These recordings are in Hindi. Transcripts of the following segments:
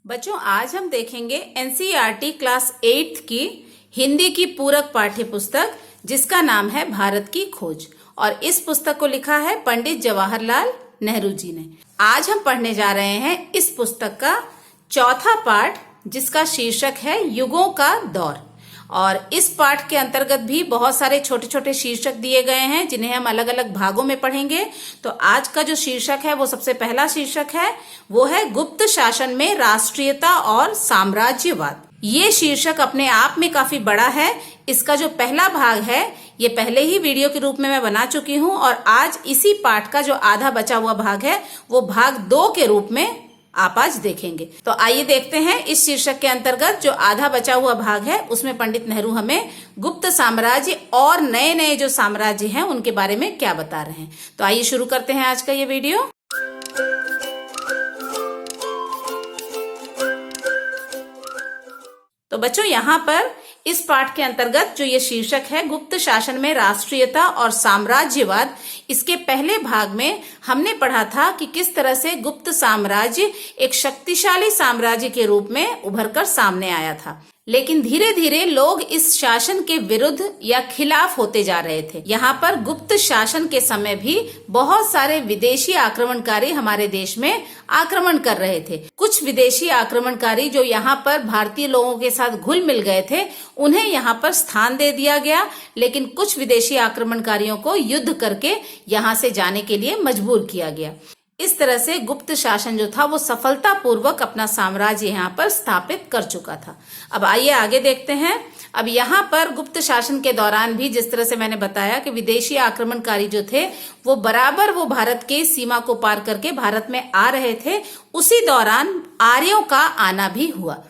बच्चों, आज हम देखेंगे एनसीईआरटी क्लास 8 की हिंदी की पूरक पाठ्य पुस्तक जिसका नाम है भारत की खोज। और इस पुस्तक को लिखा है पंडित जवाहरलाल नेहरू जी ने। आज हम पढ़ने जा रहे हैं इस पुस्तक का चौथा पाठ जिसका शीर्षक है युगों का दौर। और इस पाठ के अंतर्गत भी बहुत सारे छोटे छोटे शीर्षक दिए गए हैं जिन्हें हम अलग अलग भागों में पढ़ेंगे। तो आज का जो शीर्षक है वो सबसे पहला शीर्षक है, वो है गुप्त शासन में राष्ट्रीयता और साम्राज्यवाद। ये शीर्षक अपने आप में काफी बड़ा है। इसका जो पहला भाग है ये पहले ही वीडियो के रूप में मैं बना चुकी हूँ और आज इसी पाठ का जो आधा बचा हुआ भाग है वो भाग 2 के रूप में आप आज देखेंगे। तो आइए देखते हैं इस शीर्षक के अंतर्गत जो आधा बचा हुआ भाग है उसमें पंडित नेहरू हमें गुप्त साम्राज्य और नए नए जो साम्राज्य हैं उनके बारे में क्या बता रहे हैं। तो आइए शुरू करते हैं आज का ये वीडियो। तो बच्चों, यहाँ पर इस पाठ के अंतर्गत जो ये शीर्षक है गुप्त शासन में राष्ट्रीयता और साम्राज्यवाद, इसके पहले भाग में हमने पढ़ा था कि किस तरह से गुप्त साम्राज्य एक शक्तिशाली साम्राज्य के रूप में उभरकर सामने आया था। लेकिन धीरे धीरे लोग इस शासन के विरुद्ध या खिलाफ होते जा रहे थे। यहाँ पर गुप्त शासन के समय भी बहुत सारे विदेशी आक्रमणकारी हमारे देश में आक्रमण कर रहे थे। कुछ विदेशी आक्रमणकारी जो यहाँ पर भारतीय लोगों के साथ घुल मिल गए थे उन्हें यहाँ पर स्थान दे दिया गया, लेकिन कुछ विदेशी आक्रमणकारियों को युद्ध करके यहाँ से जाने के लिए मजबूर किया गया। इस तरह से गुप्त शासन जो था वो सफलतापूर्वक अपना साम्राज्य यहाँ पर स्थापित कर चुका था। अब आइए आगे देखते हैं। अब यहाँ पर गुप्त शासन के दौरान भी जिस तरह से मैंने बताया कि विदेशी आक्रमणकारी जो थे वो बराबर वो भारत के सीमा को पार करके भारत में आ रहे थे, उसी दौरान आर्यों का आना भी हुआ।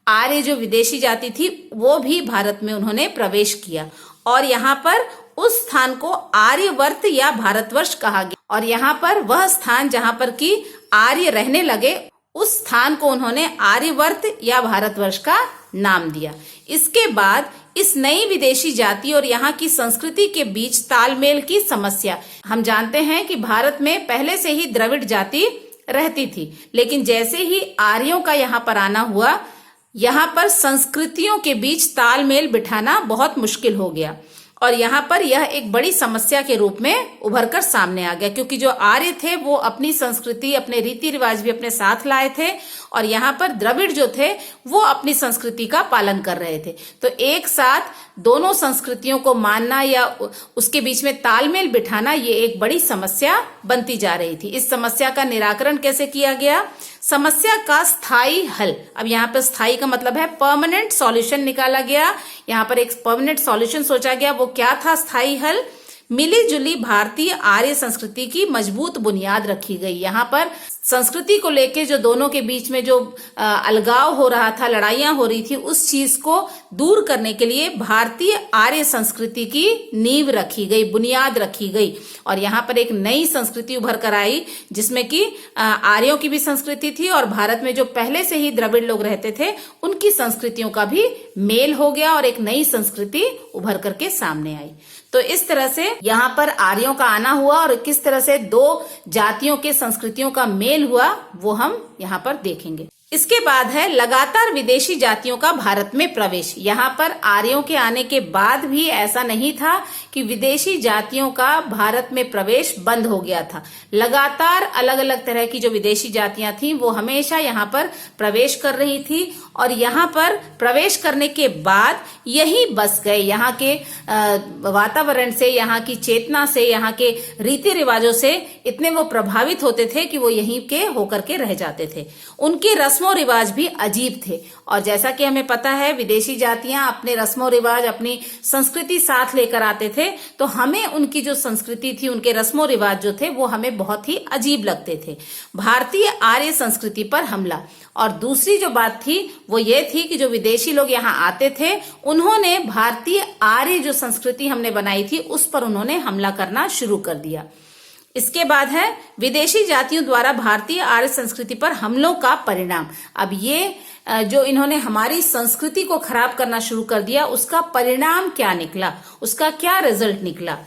आर्य जो विदेशी जाति थी वो भी भारत में उन्होंने प्रवेश किया और यहाँ पर उस स्थान को आर्यवर्त या भारतवर्ष कहा गया। और यहाँ पर वह स्थान जहाँ पर कि आर्य रहने लगे उस स्थान को उन्होंने आर्यवर्त या भारतवर्ष का नाम दिया। इसके बाद इस नई विदेशी जाति और यहाँ की संस्कृति के बीच तालमेल की समस्या। हम जानते हैं कि भारत में पहले से ही द्रविड़ जाति रहती थी, लेकिन जैसे ही आर्यों का यहाँ पर आना हुआ, यहाँ पर संस्कृतियों के बीच तालमेल बिठाना बहुत मुश्किल हो गया और यहाँ पर यह एक बड़ी समस्या के रूप में उभरकर सामने आ गया, क्योंकि जो आर्य थे वो अपनी संस्कृति, अपने रीति रिवाज भी अपने साथ लाए थे और यहाँ पर द्रविड़ जो थे वो अपनी संस्कृति का पालन कर रहे थे। तो एक साथ दोनों संस्कृतियों को मानना या उसके बीच में तालमेल बिठाना ये एक बड़ी समस्या बनती जा रही थी। इस समस्या का निराकरण कैसे किया गया? समस्या का स्थायी हल। अब यहाँ पर स्थायी का मतलब है परमानेंट सॉल्यूशन निकाला गया। यहाँ पर एक परमानेंट सॉल्यूशन सोचा गया। वो क्या था स्थायी हल? मिली जुली भारतीय आर्य संस्कृति की मजबूत बुनियाद रखी गई। यहाँ पर संस्कृति को लेके जो दोनों के बीच में जो अलगाव हो रहा था, लड़ाइयां हो रही थी, उस चीज को दूर करने के लिए भारतीय आर्य संस्कृति की नींव रखी गई, बुनियाद रखी गई। और यहाँ पर एक नई संस्कृति उभर कर आई जिसमें कि आर्यों की भी संस्कृति थी और भारत में जो पहले से ही द्रविड़ लोग रहते थे उनकी संस्कृतियों का भी मेल हो गया और एक नई संस्कृति उभर करके सामने आई। तो इस तरह से यहाँ पर आर्यों का आना हुआ और किस तरह से दो जातियों के संस्कृतियों का मेल हुआ वो हम यहाँ पर देखेंगे। इसके बाद है लगातार विदेशी जातियों का भारत में प्रवेश। यहाँ पर आर्यों के आने के बाद भी ऐसा नहीं था कि विदेशी जातियों का भारत में प्रवेश बंद हो गया था। लगातार अलग अलग तरह की जो विदेशी जातियां थीं वो हमेशा यहाँ पर प्रवेश कर रही थी और यहाँ पर प्रवेश करने के बाद यही बस गए। यहाँ के वातावरण से, यहाँ की चेतना से, यहाँ के रीति रिवाजों से इतने वो प्रभावित होते थे कि वो यहीं के होकर के रह जाते थे। उनके रस्मों रिवाज भी अजीब थे और जैसा कि हमें पता है विदेशी जातियां अपने रस्मों रिवाज, अपनी संस्कृति साथ लेकर आते थे, तो हमें उनकी जो संस्कृति थी, उनके रस्मों रिवाज जो थे वो हमें बहुत ही अजीब लगते थे। भारतीय आर्य संस्कृति पर हमला। और दूसरी जो बात थी वो ये थी कि जो विदेशी लोग यहाँ आते थे उन्होंने भारतीय आर्य जो संस्कृति हमने बनाई थी उस पर उन्होंने हमला करना शुरू कर दिया। इसके बाद है विदेशी जातियों द्वारा भारतीय आर्य संस्कृति पर हमलों का परिणाम। अब ये जो इन्होंने हमारी संस्कृति को खराब करना शुरू कर दिया उसका परिणाम क्या निकला, उसका क्या रिजल्ट निकला?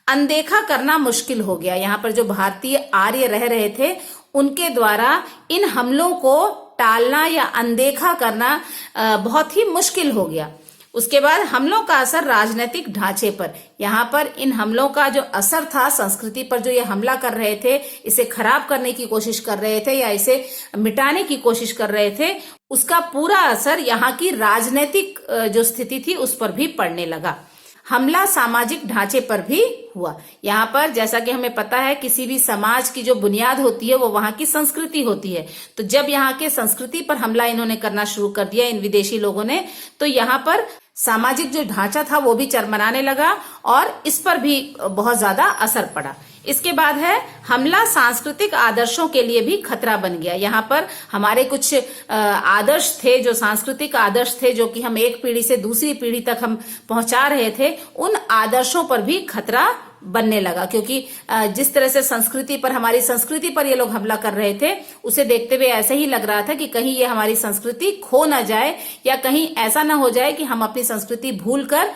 अनदेखा करना मुश्किल हो गया। यहाँ पर जो भारतीय आर्य रह रहे थे उनके द्वारा इन हमलों को टालना या अनदेखा करना बहुत ही मुश्किल हो गया। उसके बाद हमलों का असर राजनीतिक ढांचे पर। यहाँ पर इन हमलों का जो असर था संस्कृति पर, जो ये हमला कर रहे थे, इसे खराब करने की कोशिश कर रहे थे या इसे मिटाने की कोशिश कर रहे थे, उसका पूरा असर यहाँ की राजनीतिक जो स्थिति थी उस पर भी पड़ने लगा। हमला सामाजिक ढांचे पर भी हुआ। यहाँ पर जैसा कि हमें पता है, किसी भी समाज की जो बुनियाद होती है वो वहां की संस्कृति होती है। तो जब यहाँ के संस्कृति पर हमला इन्होंने करना शुरू कर दिया इन विदेशी लोगों ने, तो यहाँ पर सामाजिक जो ढांचा था वो भी चरमराने लगा और इस पर भी बहुत ज्यादा असर पड़ा। इसके बाद है हमला सांस्कृतिक आदर्शों के लिए भी खतरा बन गया। यहाँ पर हमारे कुछ आदर्श थे, जो सांस्कृतिक आदर्श थे, जो कि हम एक पीढ़ी से दूसरी पीढ़ी तक हम पहुंचा रहे थे, उन आदर्शों पर भी खतरा बनने लगा। क्योंकि जिस तरह से संस्कृति पर, हमारी संस्कृति पर ये लोग हमला कर रहे थे, उसे देखते हुए ऐसे ही लग रहा था कि कहीं ये हमारी संस्कृति खो ना जाए या कहीं ऐसा ना हो जाए कि हम अपनी संस्कृति भूलकर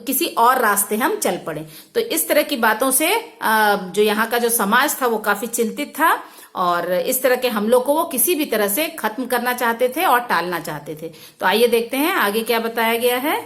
किसी और रास्ते हम चल पड़े। तो इस तरह की बातों से जो यहाँ का जो समाज था वो काफी चिंतित था और इस तरह के हमलों को वो किसी भी तरह से खत्म करना चाहते थे और टालना चाहते थे। तो आइए देखते हैं आगे क्या बताया गया है।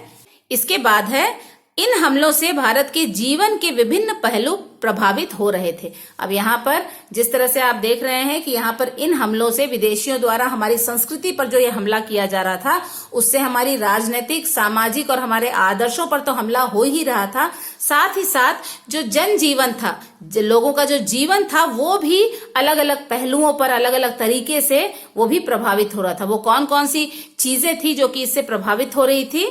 इसके बाद है इन हमलों से भारत के जीवन के विभिन्न पहलू प्रभावित हो रहे थे। अब यहाँ पर जिस तरह से आप देख रहे हैं कि यहाँ पर इन हमलों से विदेशियों द्वारा हमारी संस्कृति पर जो ये हमला किया जा रहा था, उससे हमारी राजनीतिक, सामाजिक और हमारे आदर्शों पर तो हमला हो ही रहा था, साथ ही साथ जो जनजीवन था, लोगों का जो जीवन था, वो भी अलग अलग पहलुओं पर अलग अलग तरीके से वो भी प्रभावित हो रहा था। वो कौन कौन सी चीजें थी जो कि इससे प्रभावित हो रही थी?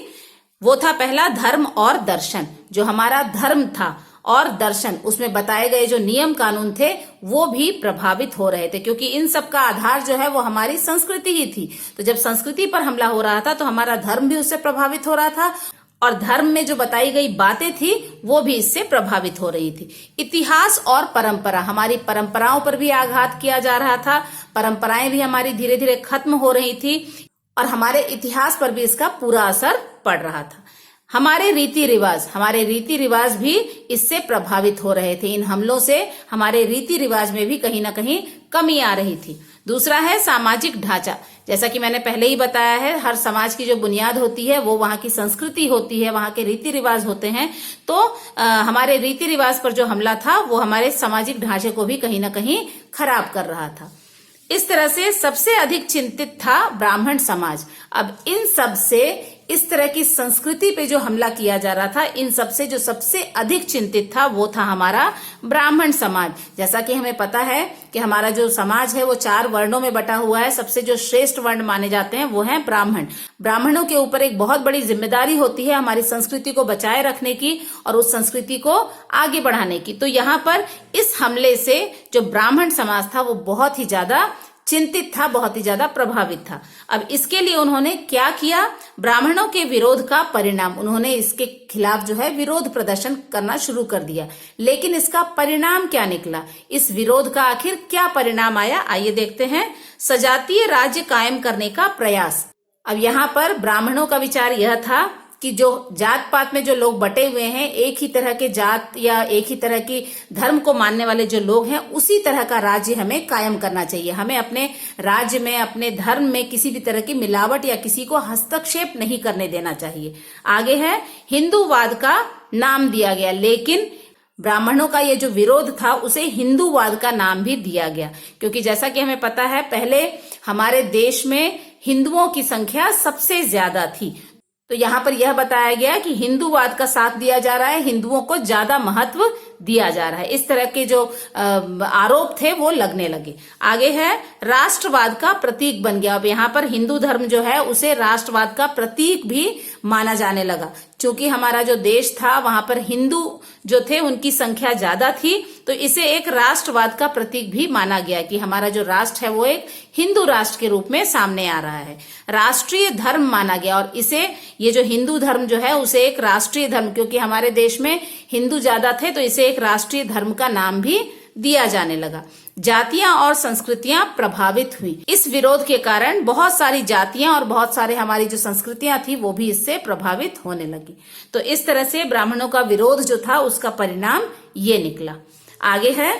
वो था पहला धर्म और दर्शन। जो हमारा धर्म था और दर्शन, उसमें बताए गए जो नियम कानून थे वो भी प्रभावित हो रहे थे, क्योंकि इन सब का आधार जो है वो हमारी संस्कृति ही थी। तो जब संस्कृति पर हमला हो रहा था तो हमारा धर्म भी उससे प्रभावित हो रहा था और धर्म में जो बताई गई बातें थी वो भी इससे प्रभावित हो रही थी। इतिहास और परंपरा, हमारी परंपराओं पर भी आघात किया जा रहा था। परंपराएं भी हमारी धीरे धीरे खत्म हो रही थी और हमारे इतिहास पर भी इसका पूरा असर पड़ रहा था। हमारे रीति रिवाज भी इससे प्रभावित हो रहे थे। इन हमलों से हमारे रीति रिवाज में भी कहीं ना कहीं कमी आ रही थी। दूसरा है सामाजिक ढांचा। जैसा कि मैंने पहले ही बताया है, हर समाज की जो बुनियाद होती है वो वहां की संस्कृति होती है, वहां के रीति रिवाज होते हैं। तो हमारे रीति रिवाज पर जो हमला था वो हमारे सामाजिक ढांचे को भी कहीं ना कहीं खराब कर रहा था। इस तरह से सबसे अधिक चिंतित था ब्राह्मण समाज। अब इन सब से, इस तरह की संस्कृति पे जो हमला किया जा रहा था, इन सब से जो सबसे अधिक चिंतित था वो था हमारा ब्राह्मण समाज। जैसा कि हमें पता है कि हमारा जो समाज है वो 4 वर्णों में बटा हुआ है। सबसे जो श्रेष्ठ वर्ण माने जाते हैं वो हैं ब्राह्मण। ब्राह्मणों के ऊपर एक बहुत बड़ी जिम्मेदारी होती है हमारी संस्कृति को बचाए रखने की और उस संस्कृति को आगे बढ़ाने की। तो यहाँ पर इस हमले से जो ब्राह्मण समाज था वो बहुत ही ज्यादा चिंतित था, बहुत ही ज्यादा प्रभावित था। अब इसके लिए उन्होंने क्या किया? ब्राह्मणों के विरोध का परिणाम, उन्होंने इसके खिलाफ जो है विरोध प्रदर्शन करना शुरू कर दिया। लेकिन इसका परिणाम क्या निकला? इस विरोध का आखिर क्या परिणाम आया? आइए देखते हैं। सजातीय राज्य कायम करने का प्रयास। अब यहाँ पर ब्राह्मणों का विचार यह था कि जो जात पात में जो लोग बटे हुए हैं, एक ही तरह के जात या एक ही तरह की धर्म को मानने वाले जो लोग हैं, उसी तरह का राज्य हमें कायम करना चाहिए। हमें अपने राज्य में, अपने धर्म में किसी भी तरह की मिलावट या किसी को हस्तक्षेप नहीं करने देना चाहिए। आगे है हिंदूवाद का नाम दिया गया, लेकिन ब्राह्मणों का ये जो विरोध था उसे हिंदूवाद का नाम भी दिया गया, क्योंकि जैसा कि हमें पता है पहले हमारे देश में हिंदुओं की संख्या सबसे ज्यादा थी। तो यहाँ पर यह बताया गया कि हिंदूवाद का साथ दिया जा रहा है, हिंदुओं को ज्यादा महत्व दिया जा रहा है। इस तरह के जो आरोप थे वो लगने लगे। आगे है राष्ट्रवाद का प्रतीक बन गया। अब यहाँ पर हिंदू धर्म जो है उसे राष्ट्रवाद का प्रतीक भी माना जाने लगा। क्योंकि हमारा जो देश था वहां पर हिंदू जो थे उनकी संख्या ज्यादा थी, तो इसे एक राष्ट्रवाद का प्रतीक भी माना गया कि हमारा जो राष्ट्र है वो एक हिंदू राष्ट्र के रूप में सामने आ रहा है। राष्ट्रीय धर्म माना गया और इसे, ये जो हिंदू धर्म जो है उसे एक राष्ट्रीय धर्म, क्योंकि हमारे देश में हिंदू ज्यादा थे तो इसे एक राष्ट्रीय धर्म का नाम भी दिया जाने लगा। जातियां और संस्कृतियां प्रभावित हुई। इस विरोध के कारण बहुत सारी जातियां और बहुत सारे हमारी जो संस्कृतियां थी वो भी इससे प्रभावित होने लगी। तो इस तरह से ब्राह्मणों का विरोध जो था उसका परिणाम ये निकला। आगे है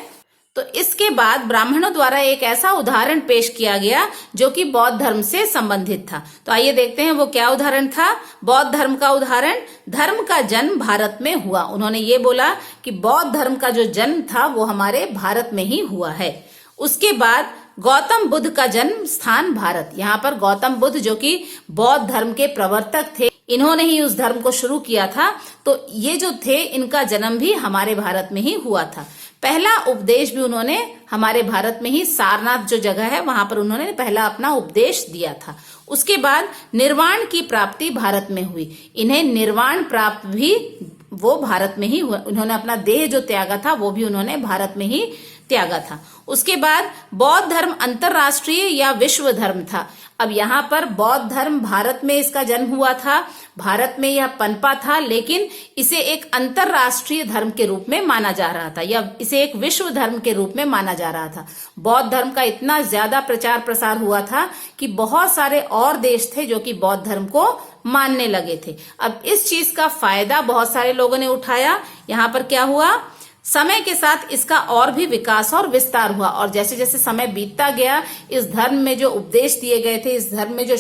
तो इसके बाद ब्राह्मणों द्वारा एक ऐसा उदाहरण पेश किया गया जो कि बौद्ध धर्म से संबंधित था। तो आइए देखते हैं वो क्या उदाहरण था। बौद्ध धर्म का उदाहरण, धर्म का जन्म भारत में हुआ। उन्होंने ये बोला कि बौद्ध धर्म का जो जन्म था वो हमारे भारत में ही हुआ है। उसके बाद गौतम बुद्ध का जन्म स्थान भारत। यहाँ पर गौतम बुद्ध जो कि बौद्ध धर्म के प्रवर्तक थे, इन्होंने ही उस धर्म को शुरू किया था। तो ये जो थे, इनका जन्म भी हमारे भारत में ही हुआ था। पहला उपदेश भी उन्होंने हमारे भारत में ही, सारनाथ जो जगह है वहां पर उन्होंने पहला अपना उपदेश दिया था। उसके बाद निर्वाण की प्राप्ति भारत में हुई। इन्हें निर्वाण प्राप्त भी वो भारत में ही हुआ। उन्होंने अपना देह जो त्यागा था वो भी उन्होंने भारत में ही त्यागा था। उसके बाद बौद्ध धर्म अंतरराष्ट्रीय या विश्व धर्म था। अब यहाँ पर बौद्ध धर्म भारत में इसका जन्म हुआ था, भारत में यह पनपा था, लेकिन इसे एक अंतरराष्ट्रीय धर्म के रूप में माना जा रहा था या इसे एक विश्व धर्म के रूप में माना जा रहा था। बौद्ध धर्म का इतना ज्यादा प्रचार प्रसार हुआ था कि बहुत सारे और देश थे जो कि बौद्ध धर्म को मानने लगे थे। अब इस चीज का फायदा बहुत सारे लोगों ने उठाया। यहाँ पर क्या हुआ, समय के साथ इसका और भी विकास और विस्तार हुआ, और जैसे जैसे समय बीतता गया, इस धर्म में जो उपदेश दिए गए थे, इस धर्म में जो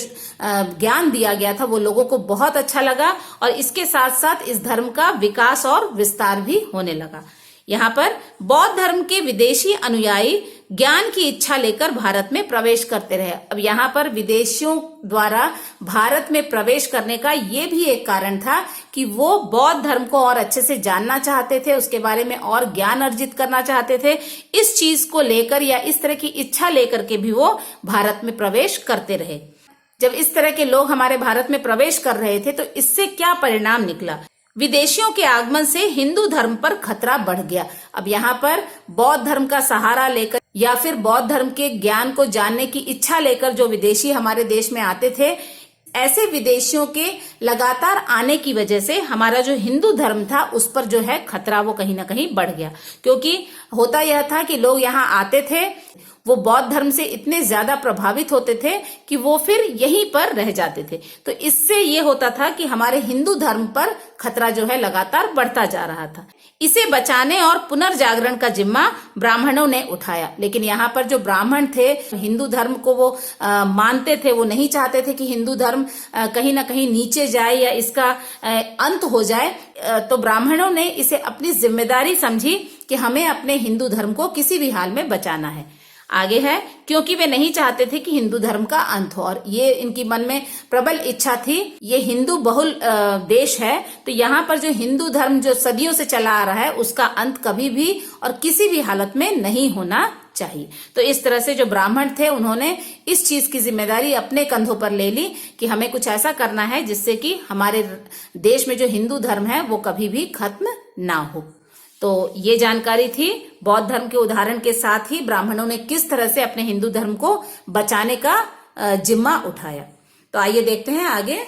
ज्ञान दिया गया था, वो लोगों को बहुत अच्छा लगा, और इसके साथ साथ इस धर्म का विकास और विस्तार भी होने लगा। यहाँ पर बौद्ध धर्म के विदेशी अनुयायी ज्ञान की इच्छा लेकर भारत में प्रवेश करते रहे। अब यहाँ पर विदेशियों द्वारा भारत में प्रवेश करने का ये भी एक कारण था कि वो बौद्ध धर्म को और अच्छे से जानना चाहते थे, उसके बारे में और ज्ञान अर्जित करना चाहते थे। इस चीज को लेकर या इस तरह की इच्छा लेकर के भी वो भारत में प्रवेश करते रहे। जब इस तरह के लोग हमारे भारत में प्रवेश कर रहे थे तो इससे क्या परिणाम निकला, विदेशियों के आगमन से हिंदू धर्म पर खतरा बढ़ गया। अब यहाँ पर बौद्ध धर्म का सहारा लेकर या फिर बौद्ध धर्म के ज्ञान को जानने की इच्छा लेकर जो विदेशी हमारे देश में आते थे, ऐसे विदेशियों के लगातार आने की वजह से हमारा जो हिंदू धर्म था उस पर जो है खतरा वो कहीं ना कहीं बढ़ गया। क्योंकि होता यह था कि लोग यहाँ आते थे, वो बौद्ध धर्म से इतने ज्यादा प्रभावित होते थे कि वो फिर यहीं पर रह जाते थे। तो इससे ये होता था कि हमारे हिंदू धर्म पर खतरा जो है लगातार बढ़ता जा रहा था। इसे बचाने और पुनर्जागरण का जिम्मा ब्राह्मणों ने उठाया। लेकिन यहाँ पर जो ब्राह्मण थे, हिंदू धर्म को वो मानते थे, वो नहीं चाहते थे कि हिंदू धर्म कहीं ना कहीं नीचे जाए या इसका अंत हो जाए। तो ब्राह्मणों ने इसे अपनी जिम्मेदारी समझी कि हमें अपने हिंदू धर्म को किसी भी हाल में बचाना है। आगे है, क्योंकि वे नहीं चाहते थे कि हिंदू धर्म का अंत हो, और ये इनकी मन में प्रबल इच्छा थी। ये हिंदू बहुल देश है, तो यहाँ पर जो हिंदू धर्म जो सदियों से चला आ रहा है उसका अंत कभी भी और किसी भी हालत में नहीं होना चाहिए। तो इस तरह से जो ब्राह्मण थे उन्होंने इस चीज की जिम्मेदारी अपने कंधों पर ले ली कि हमें कुछ ऐसा करना है जिससे कि हमारे देश में जो हिंदू धर्म है वो कभी भी खत्म ना हो। तो ये जानकारी थी बौद्ध धर्म के उदाहरण के साथ ही ब्राह्मणों ने किस तरह से अपने हिंदू धर्म को बचाने का जिम्मा उठाया। तो आइए देखते हैं आगे।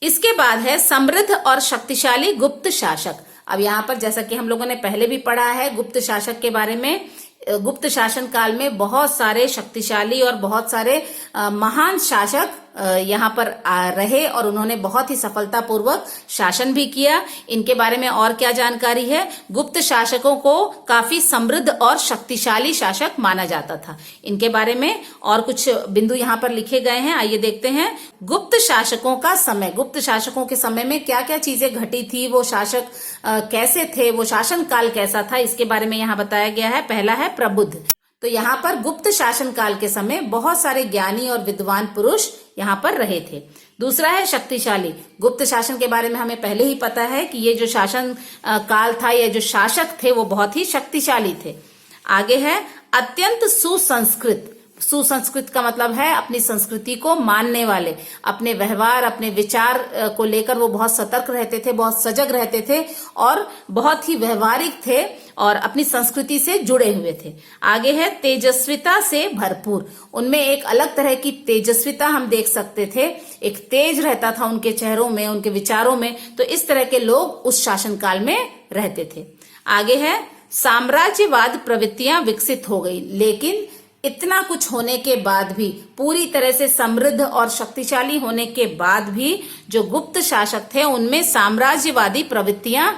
इसके बाद है समृद्ध और शक्तिशाली गुप्त शासक। अब यहाँ पर जैसा कि हम लोगों ने पहले भी पढ़ा है गुप्त शासक के बारे में, गुप्त शासन काल में बहुत सारे शक्तिशाली और बहुत सारे महान शासक यहाँ पर रहे और उन्होंने बहुत ही सफलतापूर्वक शासन भी किया। इनके बारे में और क्या जानकारी है, गुप्त शासकों को काफी समृद्ध और शक्तिशाली शासक माना जाता था। इनके बारे में और कुछ बिंदु यहाँ पर लिखे गए हैं, आइए देखते हैं। गुप्त शासकों का समय, गुप्त शासकों के समय में क्या क्या चीजें घटी थी, वो शासक कैसे थे, वो शासन काल कैसा था, इसके बारे में यहाँ बताया गया है। पहला है प्रबुद्ध। तो यहाँ पर गुप्त शासन काल के समय बहुत सारे ज्ञानी और विद्वान पुरुष यहाँ पर रहे थे। दूसरा है शक्तिशाली। गुप्त शासन के बारे में हमें पहले ही पता है कि ये जो शासन काल था, ये जो शासक थे वो बहुत ही शक्तिशाली थे। आगे है अत्यंत सुसंस्कृत। सुसंस्कृत का मतलब है अपनी संस्कृति को मानने वाले, अपने व्यवहार अपने विचार को लेकर वो बहुत सतर्क रहते थे, बहुत सजग रहते थे और बहुत ही व्यवहारिक थे और अपनी संस्कृति से जुड़े हुए थे। आगे है तेजस्विता से भरपूर। उनमें एक अलग तरह की तेजस्विता हम देख सकते थे, एक तेज रहता था उनके चेहरों में, उनके विचारों में। तो इस तरह के लोग उस शासनकाल में रहते थे। आगे है साम्राज्यवाद प्रवृत्तियां विकसित हो गई, लेकिन इतना कुछ होने के बाद भी, पूरी तरह से समृद्ध और शक्तिशाली होने के बाद भी जो गुप्त शासक थे उनमें साम्राज्यवादी प्रवृत्तियां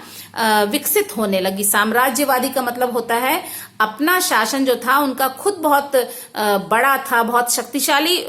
विकसित होने लगी। साम्राज्यवादी का मतलब होता है अपना शासन जो था उनका खुद बहुत बड़ा था, बहुत शक्तिशाली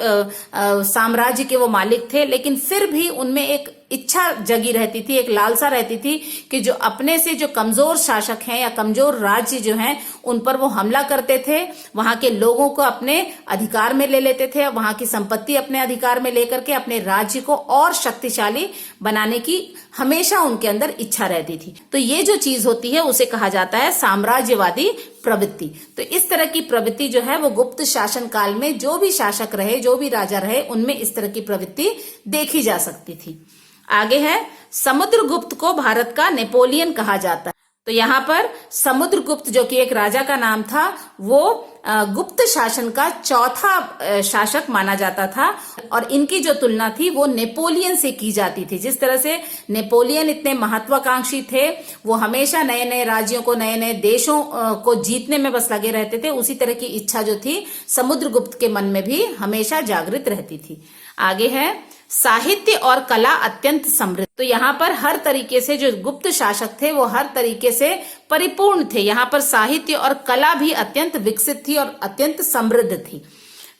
साम्राज्य के वो मालिक थे, लेकिन फिर भी उनमें एक इच्छा जगी रहती थी, एक लालसा रहती थी कि जो अपने से जो कमजोर शासक हैं या कमजोर राज्य जो हैं उन पर वो हमला करते थे, वहां के लोगों को अपने अधिकार में ले लेते थे, वहां की संपत्ति अपने अधिकार में लेकर के अपने राज्य को और शक्तिशाली बनाने की हमेशा उनके अंदर इच्छा रहती थी। तो ये जो चीज होती है उसे कहा जाता है साम्राज्यवादी प्रवृत्ति। तो इस तरह की प्रवृत्ति जो है वो गुप्त शासन काल में जो भी शासक रहे, जो भी राजा रहे, उनमें इस तरह की प्रवृत्ति देखी जा सकती थी। आगे है समुद्रगुप्त को भारत का नेपोलियन कहा जाता है। तो यहाँ पर समुद्रगुप्त जो कि एक राजा का नाम था, वो गुप्त शासन का चौथा शासक माना जाता था और इनकी जो तुलना थी वो नेपोलियन से की जाती थी। जिस तरह से नेपोलियन इतने महत्वाकांक्षी थे, वो हमेशा नए नए राज्यों को, नए नए देशों को जीतने में बस लगे रहते थे, उसी तरह की इच्छा जो थी समुद्रगुप्त के मन में भी हमेशा जागृत रहती थी। आगे है साहित्य और कला अत्यंत समृद्ध। तो यहाँ पर हर तरीके से जो गुप्त शासक थे वो हर तरीके से परिपूर्ण थे। यहाँ पर साहित्य और कला भी अत्यंत विकसित थी और अत्यंत समृद्ध थी।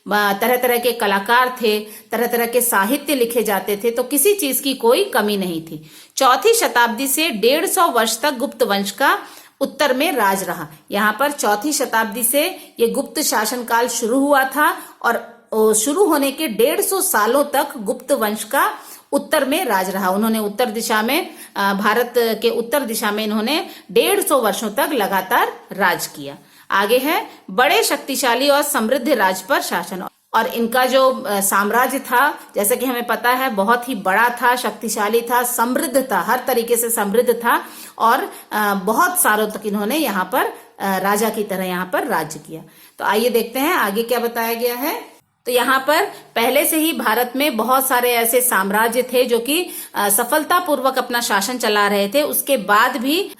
तरह तरह के कलाकार थे, तरह तरह के साहित्य लिखे जाते थे, तो किसी चीज की कोई कमी नहीं थी। चौथी शताब्दी से 150 वर्ष तक गुप्त वंश का उत्तर में राज रहा। यहाँ पर चौथी शताब्दी से ये गुप्त शासन काल शुरू हुआ था और शुरू होने के 150 सालों तक गुप्त वंश का उत्तर में राज रहा। उन्होंने उत्तर दिशा में, भारत के उत्तर दिशा में इन्होंने 150 वर्षों तक लगातार राज किया। आगे है बड़े शक्तिशाली और समृद्ध राज्य पर शासन। और इनका जो साम्राज्य था, जैसे कि हमें पता है, बहुत ही बड़ा था, शक्तिशाली था, समृद्ध था, हर तरीके से समृद्ध था और बहुत सालों तक इन्होंने यहाँ पर राजा की तरह यहाँ पर राज्य किया। तो आइए देखते हैं आगे क्या बताया गया है। तो यहाँ पर पहले से ही भारत में बहुत सारे ऐसे साम्राज्य थे जो कि सफलतापूर्वक अपना शासन चला रहे थे। उसके बाद भी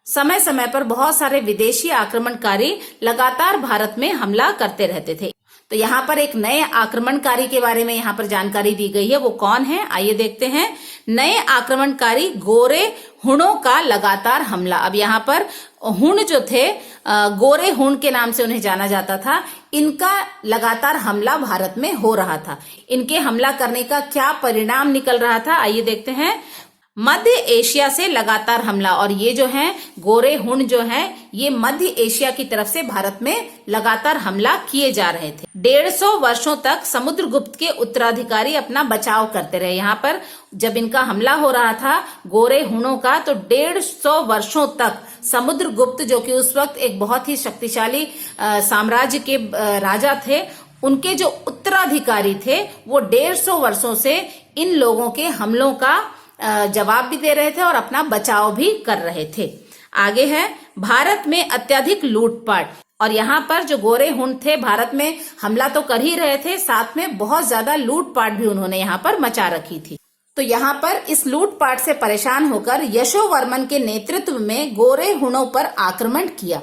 समय समय पर बहुत सारे विदेशी आक्रमणकारी लगातार भारत में हमला करते रहते थे। तो यहाँ पर एक नए आक्रमणकारी के बारे में यहाँ पर जानकारी दी गई है। वो कौन है, आइए देखते हैं। नए आक्रमणकारी गोरे हुणों का लगातार हमला। अब यहाँ पर हुण जो थे, गोरे हुण के नाम से उन्हें जाना जाता था, इनका लगातार हमला भारत में हो रहा था। इनके हमला करने का क्या परिणाम निकल रहा था, आइए देखते हैं। मध्य एशिया से लगातार हमला, और ये जो है गोरे हुण जो है ये मध्य एशिया की तरफ से भारत में लगातार हमला किए जा रहे थे। 150 वर्षों तक समुद्रगुप्त के उत्तराधिकारी अपना बचाव करते रहे। यहाँ पर जब इनका हमला हो रहा था गोरे हुणों का, तो 150 वर्षों तक समुद्रगुप्त, जो कि उस वक्त एक बहुत ही शक्तिशाली साम्राज्य के राजा थे, उनके जो उत्तराधिकारी थे वो 150 वर्षों से इन लोगों के हमलों का जवाब भी दे रहे थे और अपना बचाव भी कर रहे थे। आगे है भारत में अत्यधिक लूटपाट। और यहाँ पर जो गोरे हुण थे भारत में हमला तो कर ही रहे थे, साथ में बहुत ज्यादा लूटपाट भी उन्होंने यहाँ पर मचा रखी थी। तो यहाँ पर इस लूटपाट से परेशान होकर यशोवर्मन के नेतृत्व में गोरे हुणों पर आक्रमण किया।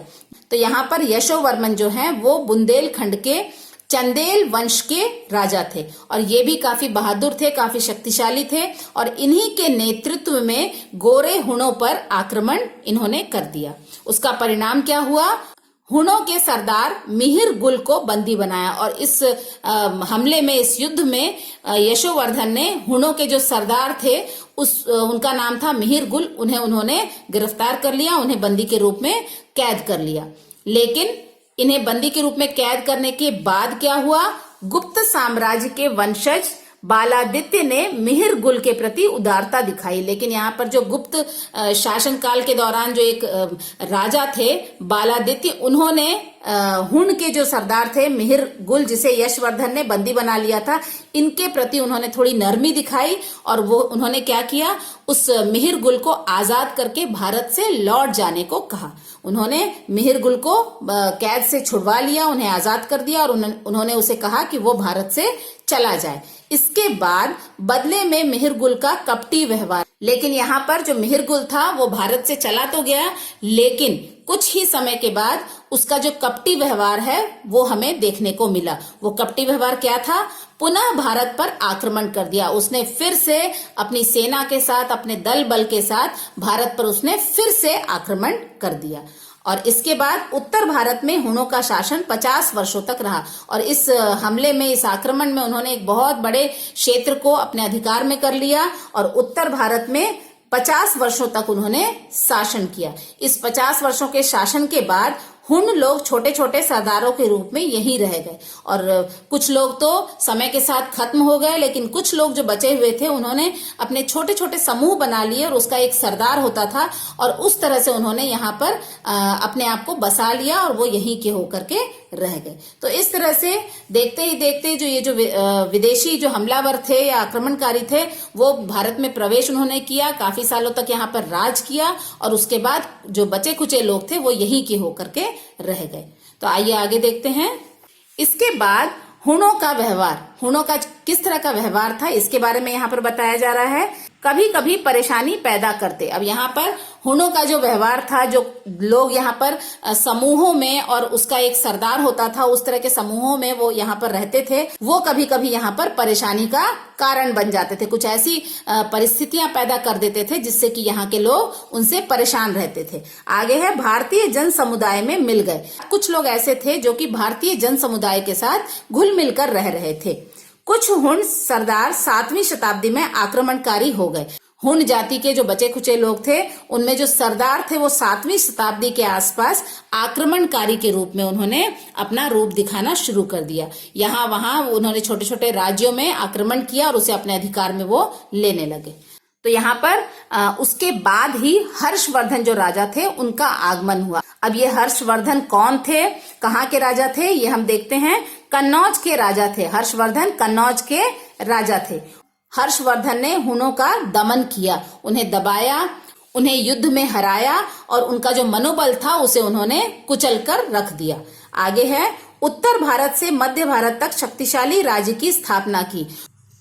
तो यहाँ पर यशोवर्मन जो है वो बुंदेलखंड के चंदेल वंश के राजा थे और ये भी काफी बहादुर थे, काफी शक्तिशाली थे, और इन्हीं के नेतृत्व में गोरे हुणों पर आक्रमण इन्होंने कर दिया। उसका परिणाम क्या हुआ, हुणों के सरदार मिहिर गुल को बंदी बनाया और इस हमले में, इस युद्ध में यशोवर्धन ने हुणों के जो सरदार थे उनका नाम था मिहिर गुल, उन्होंने गिरफ्तार कर लिया, उन्हें बंदी के रूप में कैद कर लिया। लेकिन इन्हें बंदी के रूप में कैद करने के बाद क्या हुआ, गुप्त साम्राज्य के वंशज बालादित्य ने मिहिर गुल के प्रति उदारता दिखाई। लेकिन यहाँ पर जो गुप्त शासनकाल के दौरान जो एक राजा थे बालादित्य, उन्होंने हुण के जो सरदार थे मिहिर गुल, जिसे यशवर्धन ने बंदी बना लिया था, इनके प्रति उन्होंने थोड़ी नरमी दिखाई और वो उन्होंने क्या किया, उस मिहिर गुल को आजाद करके भारत से लौट जाने को कहा। उन्होंने मिहिर गुल को कैद से छुड़वा लिया, उन्हें आजाद कर दिया और उन्होंने उसे कहा कि वो भारत से चला जाए। इसके बाद बदले में मिहिर गुल का कपटी व्यवहार, लेकिन यहाँ पर जो मिहिर गुल था वो भारत से चला तो गया, लेकिन कुछ ही समय के बाद उसका जो कपटी व्यवहार है वो हमें देखने को मिला। वो कपटी व्यवहार क्या था, पुनः भारत पर आक्रमण कर दिया। उसने फिर से अपनी सेना के साथ, अपने दल बल के साथ भारत पर उसने फिर से आक्रमण कर दिया। और इसके बाद उत्तर भारत में हुनों का शासन 50 वर्षों तक रहा और इस हमले में, इस आक्रमण में उन्होंने एक बहुत बड़े क्षेत्र को अपने अधिकार में कर लिया और उत्तर भारत में 50 वर्षों तक उन्होंने शासन किया। इस 50 वर्षों के शासन के बाद हुन लोग छोटे छोटे सरदारों के रूप में यहीं रह गए और कुछ लोग तो समय के साथ खत्म हो गए, लेकिन कुछ लोग जो बचे हुए थे उन्होंने अपने छोटे छोटे समूह बना लिए और उसका एक सरदार होता था और उस तरह से उन्होंने यहाँ पर अपने आप को बसा लिया और वो यहीं के होकर के रह गए। तो इस तरह से देखते ही देखते जो विदेशी जो हमलावर थे या आक्रमणकारी थे वो भारत में प्रवेश उन्होंने किया, काफी सालों तक यहाँ पर राज किया और उसके बाद जो बचे कुचे लोग थे वो यहीं के होकर के रह गए। तो आइए आगे देखते हैं। इसके बाद हुनों का व्यवहार, हुनों का किस तरह का व्यवहार था इसके बारे में यहाँ पर बताया जा रहा है। कभी कभी परेशानी पैदा करते। अब यहाँ पर हुनों का जो व्यवहार था, जो लोग यहाँ पर समूहों में और उसका एक सरदार होता था, उस तरह के समूहों में वो यहाँ पर रहते थे, वो कभी कभी यहाँ पर परेशानी का कारण बन जाते थे। कुछ ऐसी परिस्थितियां पैदा कर देते थे जिससे कि यहाँ के लोग उनसे परेशान रहते थे। आगे है भारतीय जन समुदाय में मिल गए। कुछ लोग ऐसे थे जो कि भारतीय जन समुदाय के साथ घुल मिलकर रह रहे थे। कुछ हुन सरदार 7वीं शताब्दी में आक्रमणकारी हो गए। हुन जाति के जो बचे खुचे लोग थे उनमें जो सरदार थे वो 7वीं शताब्दी के आसपास आक्रमणकारी के रूप में उन्होंने अपना रूप दिखाना शुरू कर दिया। यहाँ वहां उन्होंने छोटे छोटे राज्यों में आक्रमण किया और उसे अपने अधिकार में वो लेने लगे। तो यहाँ पर उसके बाद ही हर्षवर्धन जो राजा थे उनका आगमन हुआ। अब ये हर्षवर्धन कौन थे, कहाँ के राजा थे, ये हम देखते हैं। कन्नौज के राजा थे हर्षवर्धन, कन्नौज के राजा थे। हर्षवर्धन ने हुनों का दमन किया, उन्हें दबाया, उन्हें युद्ध में हराया और उनका जो मनोबल था उसे उन्होंने कुचल कर रख दिया। आगे है उत्तर भारत से मध्य भारत तक शक्तिशाली राज्य की स्थापना की।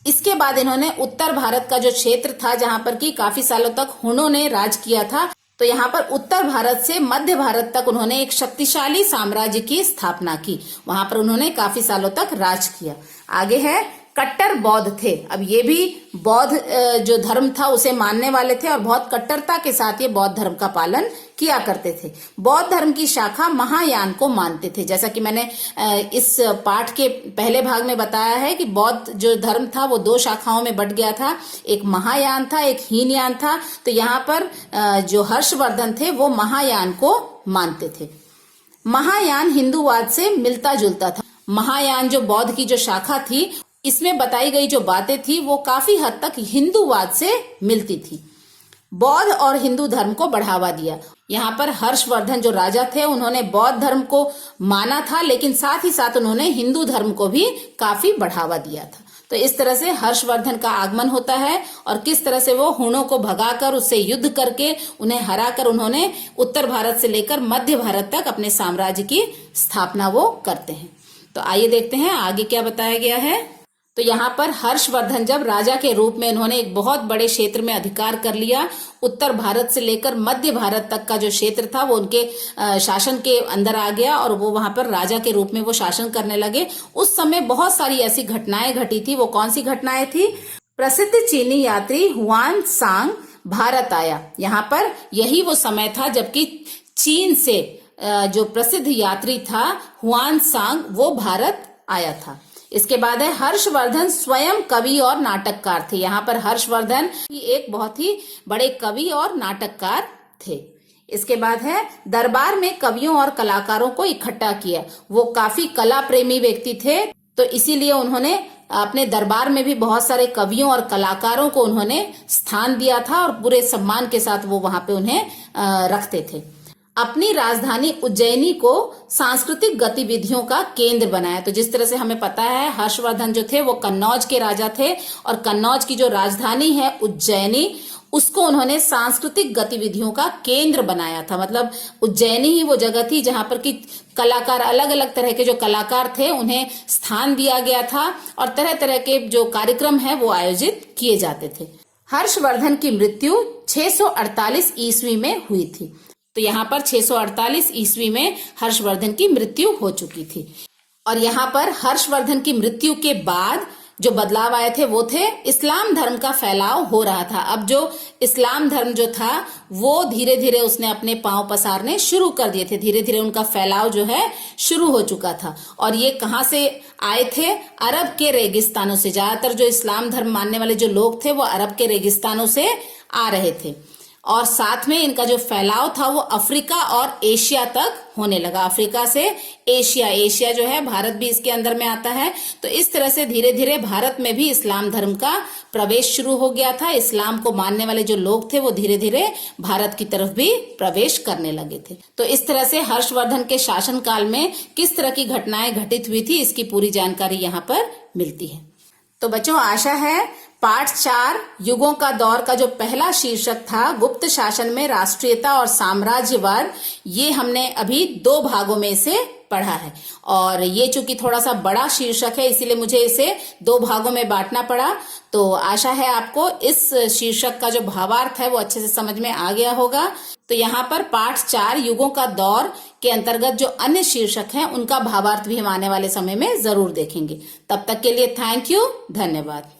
इसके बाद इन्होंने उत्तर भारत का जो क्षेत्र था जहां पर कि काफी सालों तक हुनों ने राज किया था, तो यहाँ पर उत्तर भारत से मध्य भारत तक उन्होंने एक शक्तिशाली साम्राज्य की स्थापना की। वहां पर उन्होंने काफी सालों तक राज किया। आगे है कट्टर बौद्ध थे। अब ये भी बौद्ध जो धर्म था उसे मानने वाले थे और बहुत कट्टरता के साथ ये बौद्ध धर्म का पालन किया करते थे। बौद्ध धर्म की शाखा महायान को मानते थे। जैसा कि मैंने इस पाठ के पहले भाग में बताया है कि बौद्ध जो धर्म था वो 2 शाखाओं में बंट गया था, एक महायान था, एक हीनयान था। तो यहाँ पर जो हर्षवर्धन थे वो महायान को मानते थे। महायान हिंदूवाद से मिलता जुलता था। महायान जो बौद्ध की जो शाखा थी इसमें बताई गई जो बातें थी वो काफी हद तक हिंदूवाद से मिलती थी। बौद्ध और हिंदू धर्म को बढ़ावा दिया। यहाँ पर हर्षवर्धन जो राजा थे उन्होंने बौद्ध धर्म को माना था, लेकिन साथ ही साथ उन्होंने हिंदू धर्म को भी काफी बढ़ावा दिया था। तो इस तरह से हर्षवर्धन का आगमन होता है और किस तरह से वो हुनों को भगाकर उससे युद्ध करके उन्हें हराकर उन्होंने उत्तर भारत से लेकर मध्य भारत तक अपने साम्राज्य की स्थापना वो करते हैं। तो आइए देखते हैं आगे क्या बताया गया है। तो यहाँ पर हर्षवर्धन जब राजा के रूप में उन्होंने एक बहुत बड़े क्षेत्र में अधिकार कर लिया, उत्तर भारत से लेकर मध्य भारत तक का जो क्षेत्र था वो उनके शासन के अंदर आ गया और वो वहां पर राजा के रूप में वो शासन करने लगे। उस समय बहुत सारी ऐसी घटनाएं घटी थी। वो कौन सी घटनाएं थी? प्रसिद्ध चीनी यात्री हुआन सांग भारत आया। यहाँ पर यही वो समय था जबकि चीन से जो प्रसिद्ध यात्री था हुआन सांग वो भारत आया था। इसके बाद है हर्षवर्धन स्वयं कवि और नाटककार थे। यहाँ पर हर्षवर्धन एक बहुत ही बड़े कवि और नाटककार थे। इसके बाद है दरबार में कवियों और कलाकारों को इकट्ठा किया। वो काफी कला प्रेमी व्यक्ति थे, तो इसीलिए उन्होंने अपने दरबार में भी बहुत सारे कवियों और कलाकारों को उन्होंने स्थान दिया था और पूरे सम्मान के साथ वो वहां पे उन्हें रखते थे। अपनी राजधानी उज्जैनी को सांस्कृतिक गतिविधियों का केंद्र बनाया। तो जिस तरह से हमें पता है हर्षवर्धन जो थे वो कन्नौज के राजा थे और कन्नौज की जो राजधानी है उज्जैनी, उसको उन्होंने सांस्कृतिक गतिविधियों का केंद्र बनाया था। मतलब उज्जैनी ही वो जगह थी जहां पर कि कलाकार, अलग अलग तरह के जो कलाकार थे उन्हें स्थान दिया गया था और तरह तरह के जो कार्यक्रम है वो आयोजित किए जाते थे। हर्षवर्धन की मृत्यु 648 ईस्वी में हुई थी। तो यहाँ पर 648 ईस्वी में हर्षवर्धन की मृत्यु हो चुकी थी। और यहाँ पर हर्षवर्धन की मृत्यु के बाद जो बदलाव आए थे वो थे इस्लाम धर्म का फैलाव हो रहा था। अब जो इस्लाम धर्म जो था वो धीरे धीरे उसने अपने पांव पसारने शुरू कर दिए थे, धीरे धीरे उनका फैलाव जो है शुरू हो चुका था। और ये कहाँ से आए थे? अरब के रेगिस्तानों से। ज्यादातर जो इस्लाम धर्म मानने वाले जो लोग थे वो अरब के रेगिस्तानों से आ रहे थे, और साथ में इनका जो फैलाव था वो अफ्रीका और एशिया तक होने लगा। अफ्रीका से एशिया, एशिया जो है भारत भी इसके अंदर में आता है। तो इस तरह से धीरे धीरे भारत में भी इस्लाम धर्म का प्रवेश शुरू हो गया था। इस्लाम को मानने वाले जो लोग थे वो धीरे धीरे भारत की तरफ भी प्रवेश करने लगे थे। तो इस तरह से हर्षवर्धन के शासन काल में किस तरह की घटनाएं घटित हुई थी, इसकी पूरी जानकारी यहाँ पर मिलती है। तो बच्चों, आशा है पाठ 4 युगों का दौर का जो पहला शीर्षक था गुप्त शासन में राष्ट्रीयता और साम्राज्यवाद, ये हमने अभी 2 भागों में से पढ़ा है। और ये चूंकि थोड़ा सा बड़ा शीर्षक है इसीलिए मुझे इसे 2 भागों में बांटना पड़ा। तो आशा है आपको इस शीर्षक का जो भावार्थ है वो अच्छे से समझ में आ गया होगा। तो यहाँ पर पाठ 4 युगों का दौर के अंतर्गत जो अन्य शीर्षक हैं उनका भावार्थ भी हम आने वाले समय में जरूर देखेंगे। तब तक के लिए थैंक यू, धन्यवाद।